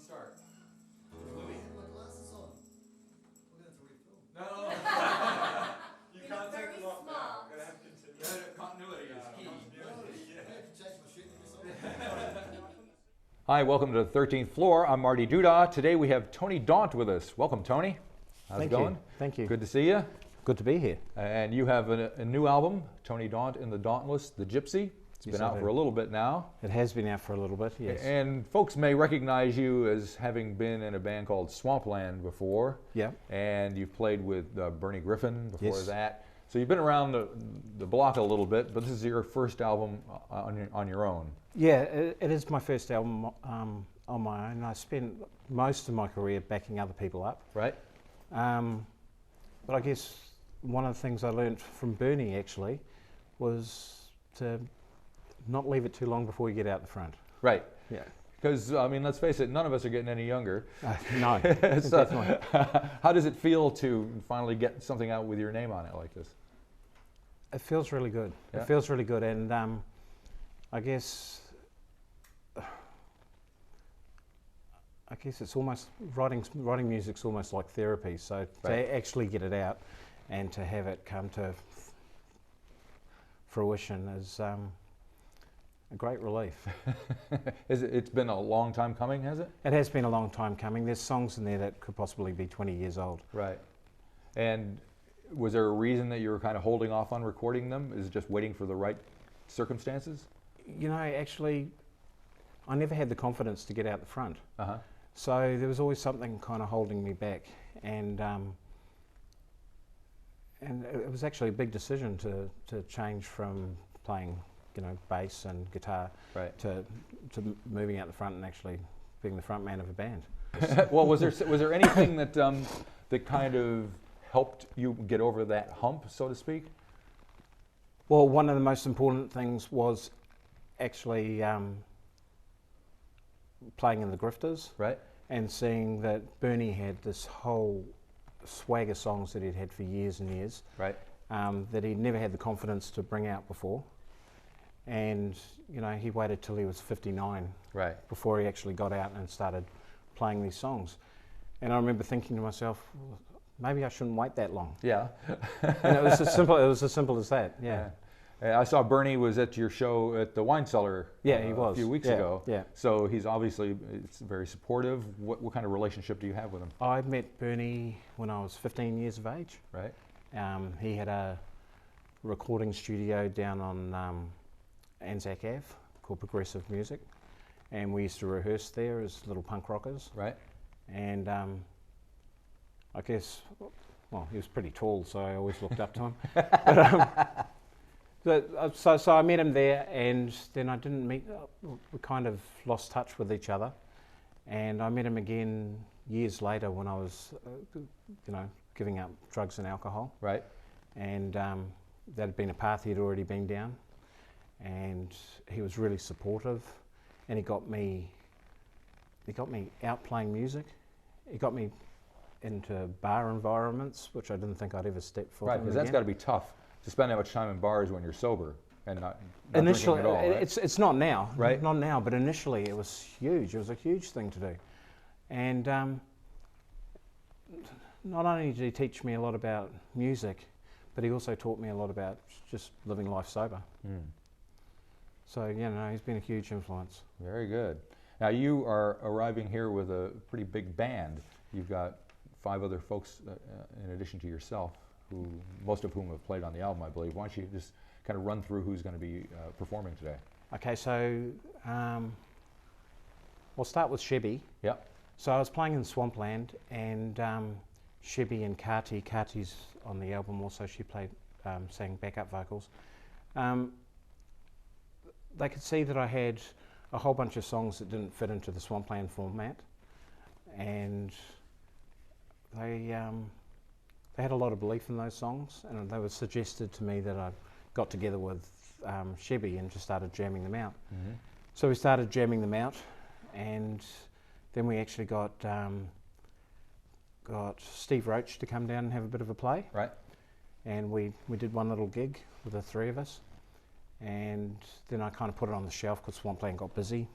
start? Louis. My glasses on. We're going to refill. No. You can't take them off now. I'm going to have continuity is key. I have to change my shit in this. Hi, welcome to the 13th floor. I'm Marty Duda. Today we have Tony Daunt with us. Welcome, Tony. How's it going? Thank you. Good to see you. Good to be here. And you have a new album, Tony Daunt and the Dauntless, The Gypsy. It's been out for a little bit now. It has been out for a little bit, yes. And folks may recognize you as having been in a band called Swampland before. Yeah. And you've played with Bernie Griffin before Yes. that. So you've been around the block a little bit, but this is your first album on your own. Yeah, it is my first album on my own. I spent most of my career backing other people up. Right? But I guess one of the things I learned from Bernie actually was to not leave it too long before you get out the front. Right. Yeah. Because, I mean, let's face it, none of us are getting any younger. No, So, definitely. how does it feel to finally get something out with your name on it like this? It feels really good. Yeah. It feels really good, and I guess it's almost writing music's almost like therapy. So Right. to actually get it out and to have it come to fruition is a great relief. It's been a long time coming, has it? It has been a long time coming. There's songs in there that could possibly be 20 years old. Right. And was there a reason that you were kind of holding off on recording them? Is it just waiting for the right circumstances? You know, actually, I never had the confidence to get out the front. Uh-huh. So there was always something kind of holding me back, and it was actually a big decision to change from playing, bass and guitar, Right. to moving out the front and actually being the front man of a band. Well, was there anything that that kind of helped you get over that hump, so to speak? Well, one of the most important things was actually playing in the Grifters, Right. and seeing that Bernie had this whole swag of songs that he'd had for years and years, Right. that he'd never had the confidence to bring out before. And, he waited till he was 59 Right. before he actually got out and started playing these songs. And I remember thinking to myself, well, maybe I shouldn't wait that long. Yeah. And it was as simple as that, yeah. I saw Bernie was at your show at the Wine Cellar. Yeah, he was. A few weeks Yeah, ago. yeah. So he's obviously very supportive. What kind of relationship do you have with him? I met Bernie when I was 15 years of age. Right. He had a recording studio down on Anzac Ave called Progressive Music, and we used to rehearse there as little punk rockers. Right. And I guess, well, he was pretty tall, so I always looked up to him. So I met him there, and then I didn't meet. We kind of lost touch with each other, and I met him again years later when I was, giving up drugs and alcohol. Right. And that had been a path he'd already been down, and he was really supportive, and he got me out playing music. He got me into bar environments, which I didn't think I'd ever step foot Right, in because that's again. got to be tough to spend that much time in bars when you're sober and not Initially, drinking at all, right? it's not now, Right. Not now, but initially it was huge. It was a huge thing to do, and not only did he teach me a lot about music, but he also taught me a lot about just living life sober. Mm. So he's been a huge influence. Very good. Now you are arriving here with a pretty big band. You've got 5 other folks in addition to yourself, who most of whom have played on the album, I believe. Why don't you just kind of run through who's going to be performing today? Okay, so we'll start with Chevy. Yep. So I was playing in Swampland, and Chevy and Carty's on the album also. She sang backup vocals. They could see that I had a whole bunch of songs that didn't fit into the Swampland format, and they had a lot of belief in those songs, and they were suggested to me that I got together with Chevy and just started jamming them out. Mm-hmm. So we started jamming them out, and then we actually got Steve Roach to come down and have a bit of a play. Right. And we did one little gig with the 3 of us, and then I kind of put it on the shelf because Swampland got busy.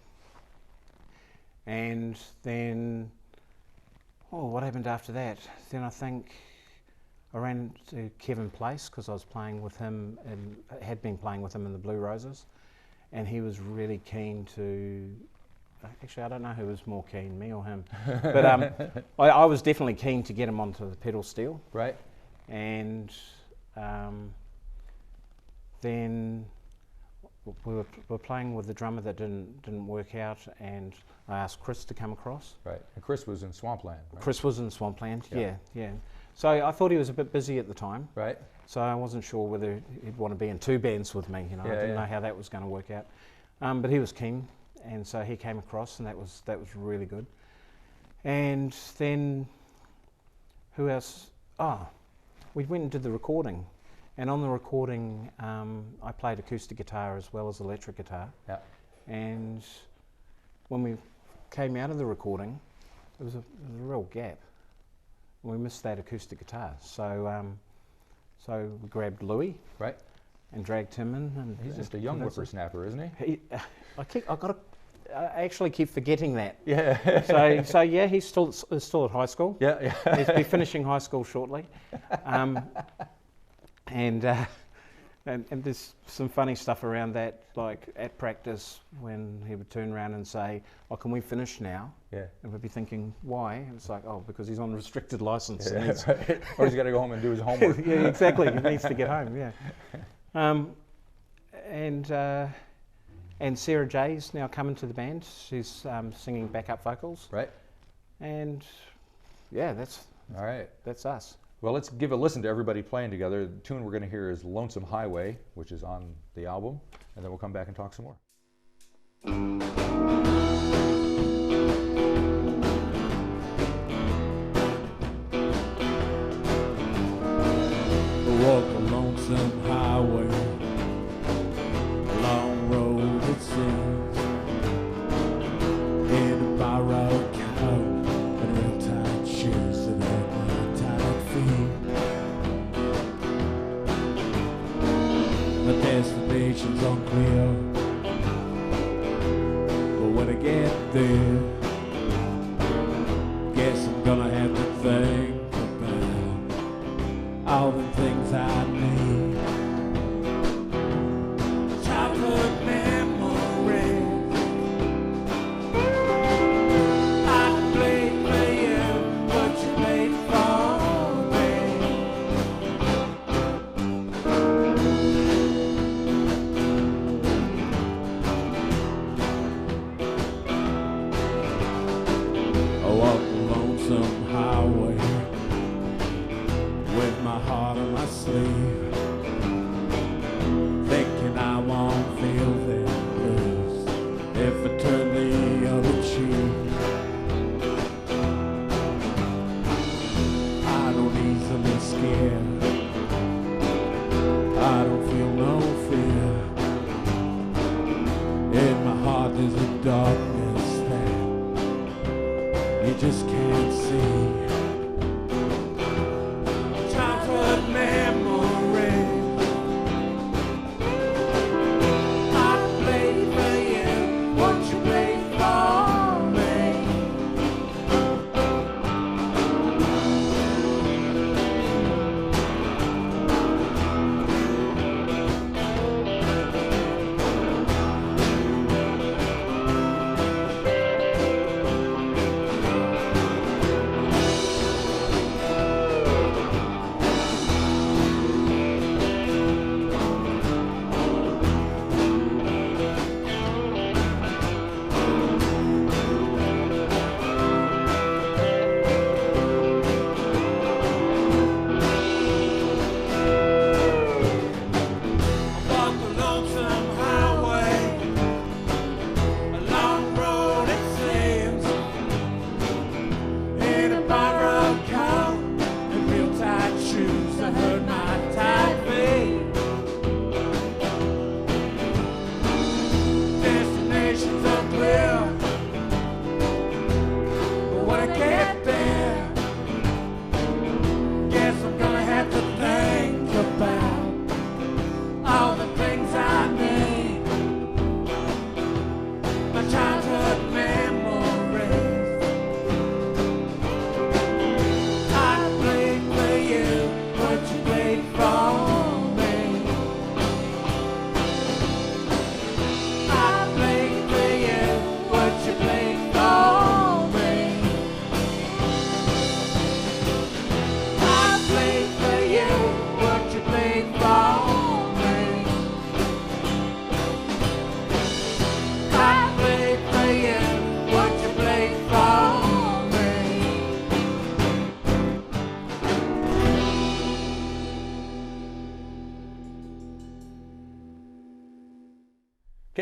And then, what happened after that? Then I think I ran to Kevin Place because I was playing with him and had been playing with him in the Blue Roses, and he was really keen to. Actually, I don't know who was more keen, me or him, but I was definitely keen to get him onto the pedal steel. Right. And then we were playing with the drummer that didn't work out, and I asked Chris to come across. Right. And Chris was in Swampland. Right? Chris was in Swampland. Yeah. Yeah. So I thought he was a bit busy at the time. Right. So I wasn't sure whether he'd want to be in two bands with me. I didn't know how that was going to work out. But he was keen, and so he came across, and that was really good. And then who else? We went and did the recording, and on the recording I played acoustic guitar as well as electric guitar. Yeah. And when we came out of the recording, there was a real gap. We missed that acoustic guitar, so we grabbed Louis, Right. and dragged him in. And He's just a young whippersnapper, isn't he? I actually keep forgetting that. Yeah. So yeah, he's still at high school. Yeah. He'll be finishing high school shortly, and there's some funny stuff around that, like at practice when he would turn around and say, "Oh, can we finish now?" Yeah. And we'd be thinking, "Why?" And it's like, "Oh, because he's on restricted license." Yeah, And right. Or he's got to go home and do his homework. yeah, exactly. He needs to get home. Yeah. And Sarah J's now come into the band. She's singing backup vocals. Right. And yeah, that's All right. us. Well, let's give a listen to everybody playing together. The tune we're going to hear is Lonesome Highway, which is on the album, and then we'll come back and talk some more. Walk a lonesome highway, a long road it seems, in a borrowed coat and real tight shoes that hurt my tight feet. My destination's unclear, but when I get there, guess I'm gonna have to think all the things I need. Childhood memories I played for you, but you made for me. I walk the lonesome highway with my heart on my sleeve, thinking I won't feel them blues if I turn the other cheek. I don't easily scare, I don't feel no fear. In my heart there's a darkness that you just can't see.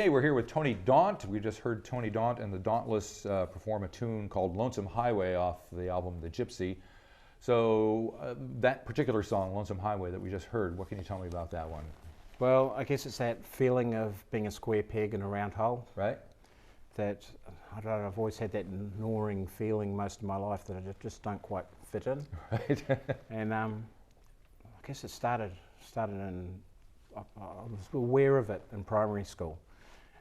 Today we're here with Tony Daunt. We just heard Tony Daunt and the Dauntless perform a tune called Lonesome Highway off the album The Gypsy. So that particular song, Lonesome Highway, that we just heard, what can you tell me about that one? Well, I guess it's that feeling of being a square peg in a round hole. Right? That, I don't know, I've always had that gnawing feeling most of my life that I just don't quite fit in. Right. And I guess it started in, I was aware of it in primary school.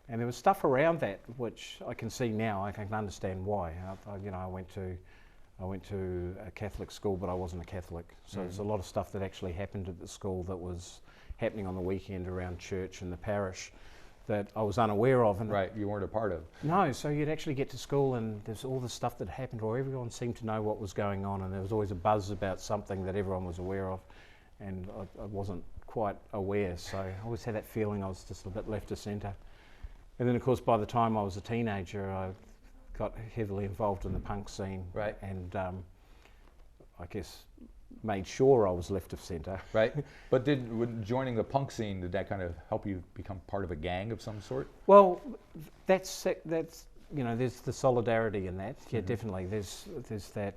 And there was stuff around that which I can see now. I can understand why. I went to a Catholic school, but I wasn't a Catholic. So there's a lot of stuff that actually happened at the school that was happening on the weekend around church and the parish that I was unaware of. And Right, you weren't a part of. no, so you'd actually get to school and there's all the stuff that happened, or everyone seemed to know what was going on, and there was always a buzz about something that everyone was aware of, and I wasn't quite aware. So I always had that feeling I was just a bit left of centre. And then, of course, by the time I was a teenager, I got heavily involved in the punk scene. Right. And I guess made sure I was left of centre. Right. But joining the punk scene, did that kind of help you become part of a gang of some sort? Well, that's there's the solidarity in that. Yeah, definitely. There's that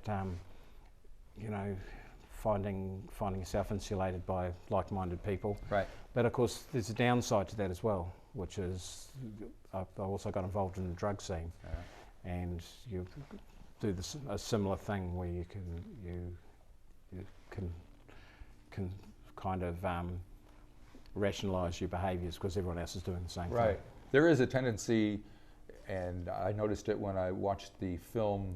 finding yourself insulated by like-minded people. Right. But of course, there's a downside to that as well, which is I also got involved in the drug scene, and you do a similar thing where you can kind of rationalise your behaviours because everyone else is doing the same Right. thing. There is a tendency, and I noticed it when I watched the film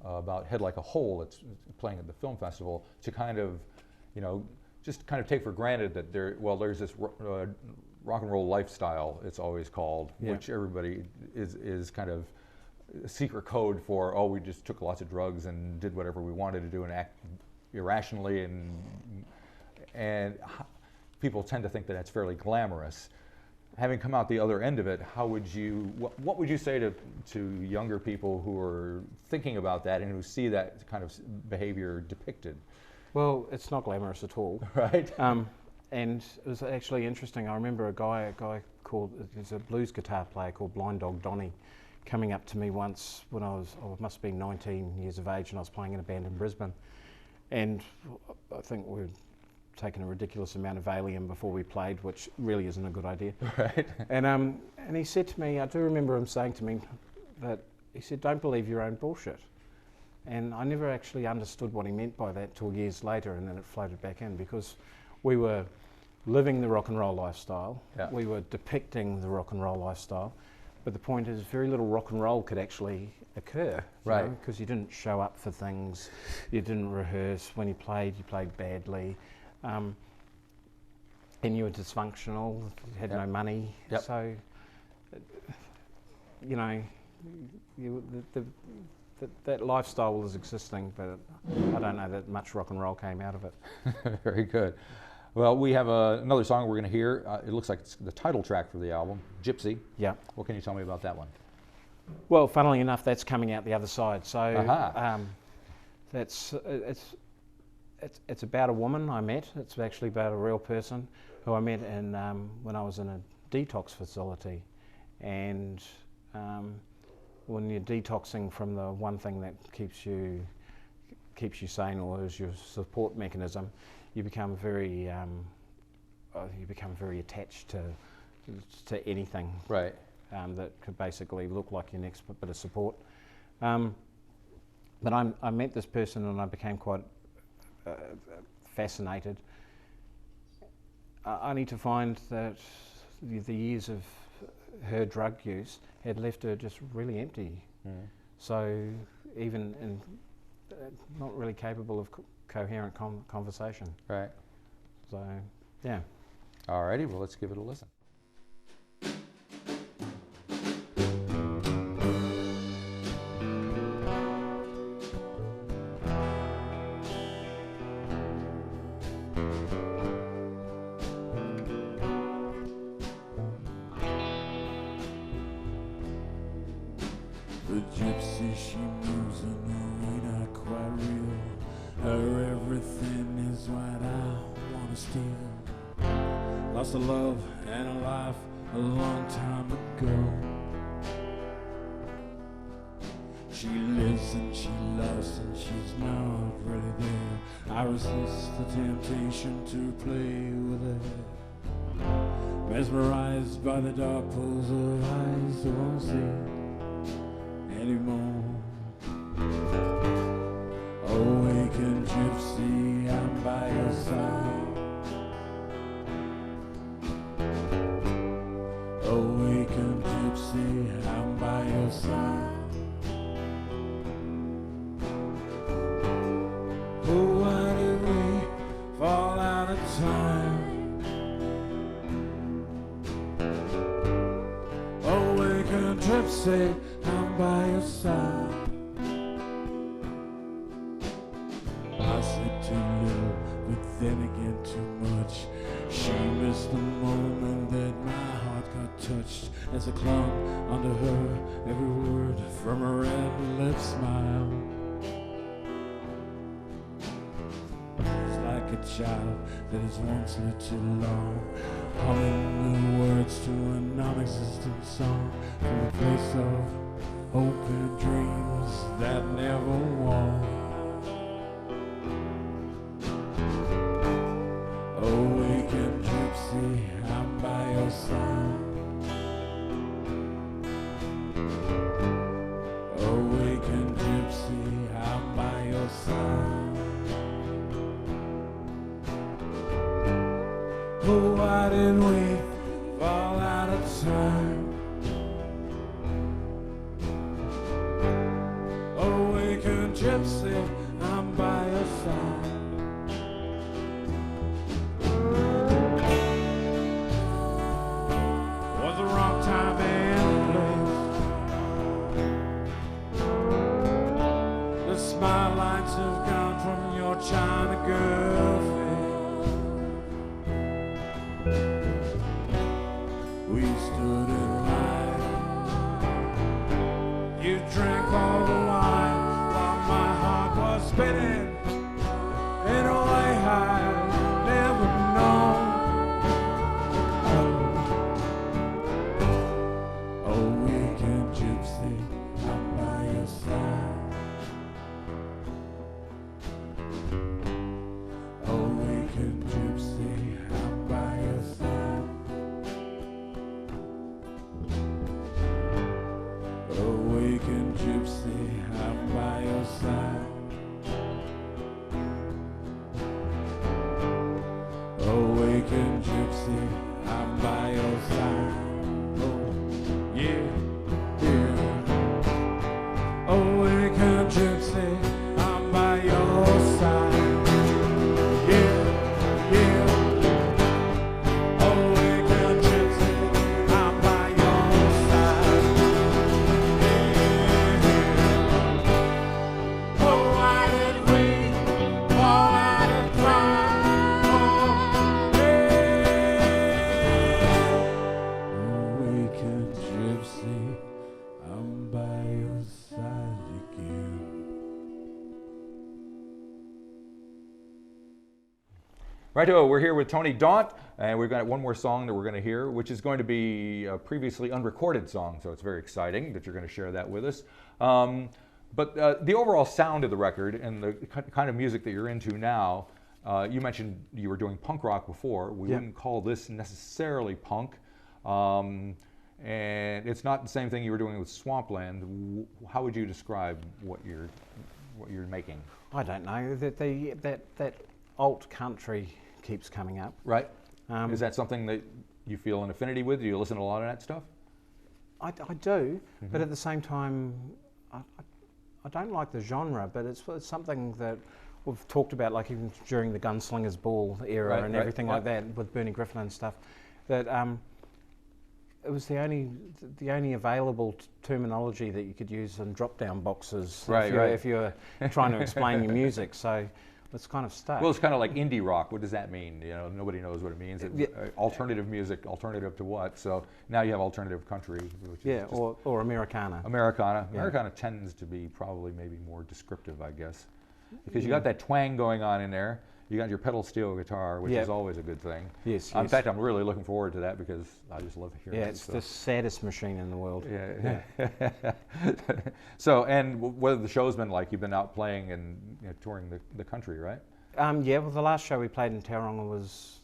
about Head Like a Hole, it's playing at the film festival, to kind of, just kind of take for granted that there's this rock and roll lifestyle, it's always called, which everybody is kind of a secret code for, we just took lots of drugs and did whatever we wanted to do and act irrationally, and people tend to think that that's fairly glamorous. Having come out the other end of it, what would you say to younger people who are thinking about that and who see that kind of behavior depicted? Well, it's not glamorous at all. Right. And it was actually interesting. I remember a guy called, he's a blues guitar player called Blind Dog Donnie, coming up to me once when I must have been 19 years of age, and I was playing in a band in Brisbane. And I think we'd taken a ridiculous amount of Valium before we played, which really isn't a good idea. Right. And he said to me, I do remember him saying to me that, he said, "Don't believe your own bullshit." And I never actually understood what he meant by that till years later, and then it floated back in, because we were living the rock and roll lifestyle, we were depicting the rock and roll lifestyle, but the point is very little rock and roll could actually occur, right? Because you didn't show up for things, you didn't rehearse. When you played badly, and you were dysfunctional, you had no money, so that lifestyle was existing, but I don't know that much rock and roll came out of it. Very good. Well, we have another song we're going to hear. It looks like it's the title track for the album, Gypsy. Yeah. What can you tell me about that one? Well, funnily enough, that's coming out the other side. So it's about a woman I met. It's actually about a real person who I met when I was in a detox facility, and when you're detoxing from the one thing that keeps you sane, or is your support mechanism, you become very attached to anything, right? That could basically look like your next bit of support. But I met this person and I became quite fascinated. Only to find that the years of her drug use had left her just really empty. So even not really capable of coherent conversation. Right. So, yeah. All righty, well, let's give it a listen. The gypsy, she moves in a way not quite real. Her everything is what I wanna steal. Lost a love and a life, a long time ago. She lives and she loves and she's not really there. I resist the temptation to play with her. Mesmerized by the dark pools of eyes that won't see anymore. Awaken gypsy, I'm by your side. Awaken gypsy, I'm by your side. Oh, why did we fall out of time? Awaken gypsy, I'm by your side. I said too little, but then again too much. She missed the moment that my heart got touched as I clung onto her every word from her red lips smile. It's like a child that has once lived too long, humming the words to a non-existent song from a place of hope and dreams that never won. Awaken gypsy, I'm by your side. Awaken gypsy, I'm by your side. Oh, why did we fall out of time? Awaken gypsy, I'm by your side. Was the wrong time and place. The smile lines have gone from your China girl face. We stood in line. You drank all the wine while my heart was spinning in a way I'd never known. Awaken gypsy, I'm by your side. Awaken gypsy, I'm by your side. Awaken gypsy, I'm by your side. Awaken gypsy, I'm by your side. Oh, yeah, yeah. Awaken gypsy, I'm by your side. Yeah, yeah. Awaken gypsy, I'm by your side. Yeah. Oh, why did we fall out of time? Oh, yeah. Awaken gypsy, I'm by your side again. Righto, we're here with Tony Daunt, and we've got one more song that we're going to hear, which is going to be a previously unrecorded song, so it's very exciting that you're going to share that with us. But the overall sound of the record and the kind of music that you're into now, you mentioned you were doing punk rock before. We wouldn't call this necessarily punk, and it's not the same thing you were doing with Swampland. How would you describe what you're making? I don't know, that alt country keeps coming up. Right. Is that something that you feel an affinity with? Do you listen to a lot of that stuff? I do, but at the same time, I don't like the genre, but it's something that we've talked about, like even during the Gunslingers Ball era and everything like that with Bernie Griffin and stuff, that it was the only available terminology that you could use in drop-down boxes if you're trying to explain your music. So it's kind of stuck. Well, it's kind of like indie rock. What does that mean? You know, nobody knows what it means. Alternative music, alternative to what? So now you have alternative country, which is or Americana. Americana. Yeah. Americana tends to be probably maybe more descriptive, I guess. because you got that twang going on in there. You got your pedal steel guitar, which Yeah. is always a good thing. Yes, In yes. fact, I'm really looking forward to that because I just love hearing Yeah, it. it's so. the saddest machine in the world. Yeah. So, and what have the shows been like? You've been out playing and touring the country, right? Yeah, well, the last show we played in Tauranga was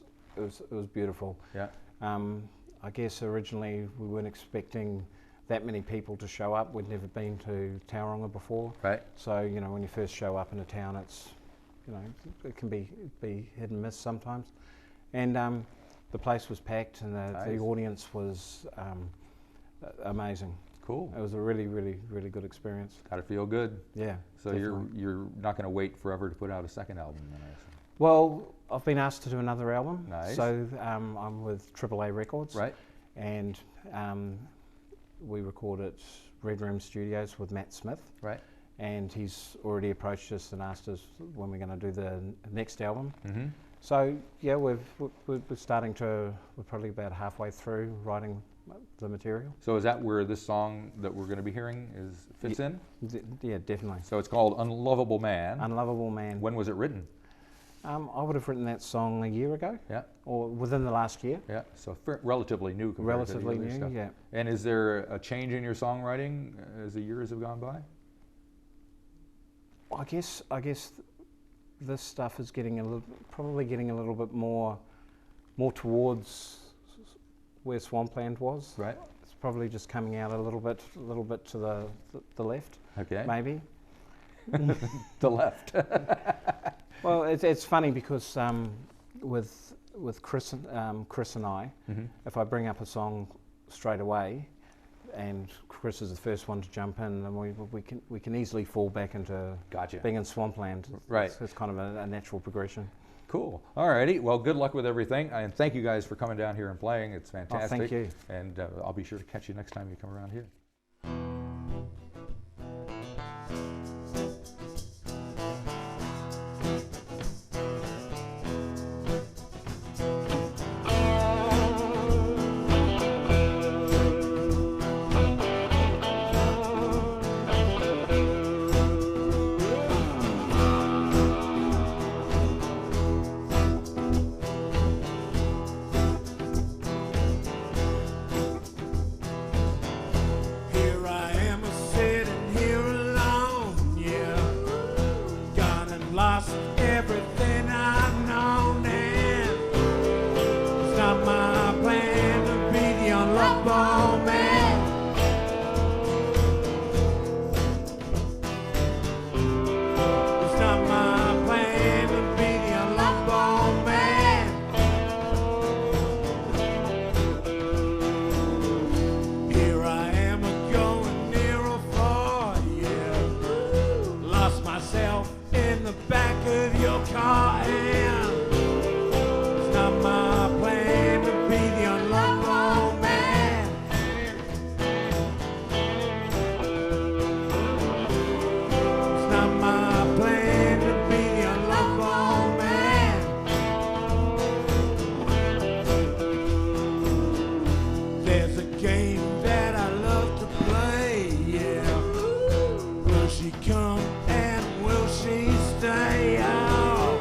beautiful. Yeah. I guess originally we weren't expecting that many people to show up. We'd never been to Tauranga before. Right. So, you know, when you first show up in a town, it's, you know, it can be hit and miss sometimes. And the place was packed, and the Nice. audience was amazing. Cool. It was a really, really, really good experience. Got to feel good. Yeah. So definitely. you're not going to wait forever to put out a second album, then, I assume. Well, I've been asked to do another album. Nice. So I'm with AAA Records. Right. And we record at Red Room Studios with Matt Smith. Right. And he's already approached us and asked us when we're going to do the next album. Mm-hmm. So yeah, we're starting to, we're probably about halfway through writing the material. So is that where this song that we're going to be hearing fits in? Yeah, definitely. So it's called Unlovable Man. Unlovable Man. When was it written? I would have written that song a year ago. Yeah. Or within the last year. Yeah. So relatively new compared Relatively to the other new, stuff. yeah. And is there a change in your songwriting as the years have gone by? I guess this stuff is probably getting a little bit more towards where Swampland was. Right. It's probably just coming out a little bit to the left. Okay. Maybe. The left. Well, it's funny because with Chris and I, Mm-hmm. if I bring up a song straight away, and Chris is the first one to jump in, and we can easily fall back into Gotcha. being in Swampland. Right. It's kind of a natural progression. Cool. All righty. Well, good luck with everything, and thank you guys for coming down here and playing. It's fantastic. thank you. And I'll be sure to catch you next time you come around here. Here I am sitting here alone, yeah. Gone and lost everything I've known, and it's not my plan to be the unlovable man. It's not my plan to be the unlovable man. Here I am going near a far, yeah. Lost myself in the back of your car, and it's not my plan to be the unlovable man. It's not my plan to be the unlovable man. There's a game that I love to play, yeah. Will she come and will she stay? Oh,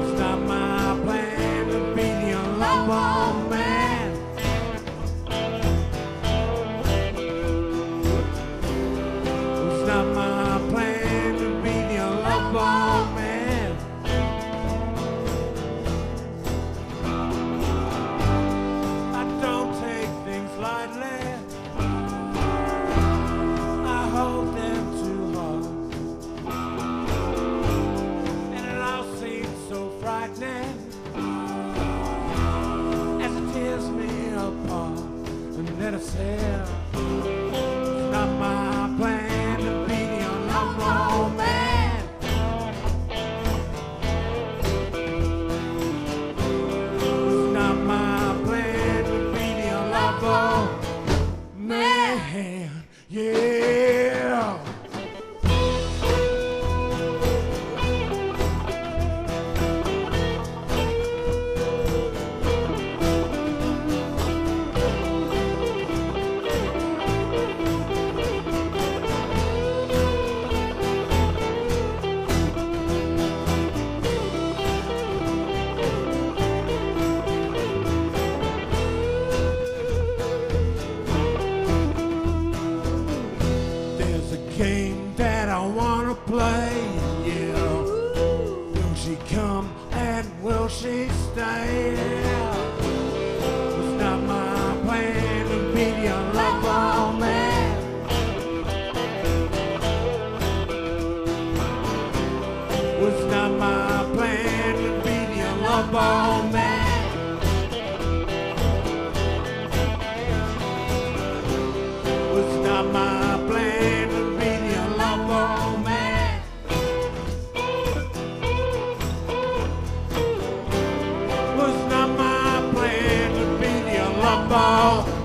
it's not my plan to be the unlovable man. It's not my plan to be the unlovable man. I don't take things lightly. I hold them too hard. play? Yeah. Will she come and will she stay? It's not my plan to be the unlovable man. It's not my plan to be the unlovable man. It's not my plan to be the unlovable man. Was not my plan to be the unlovable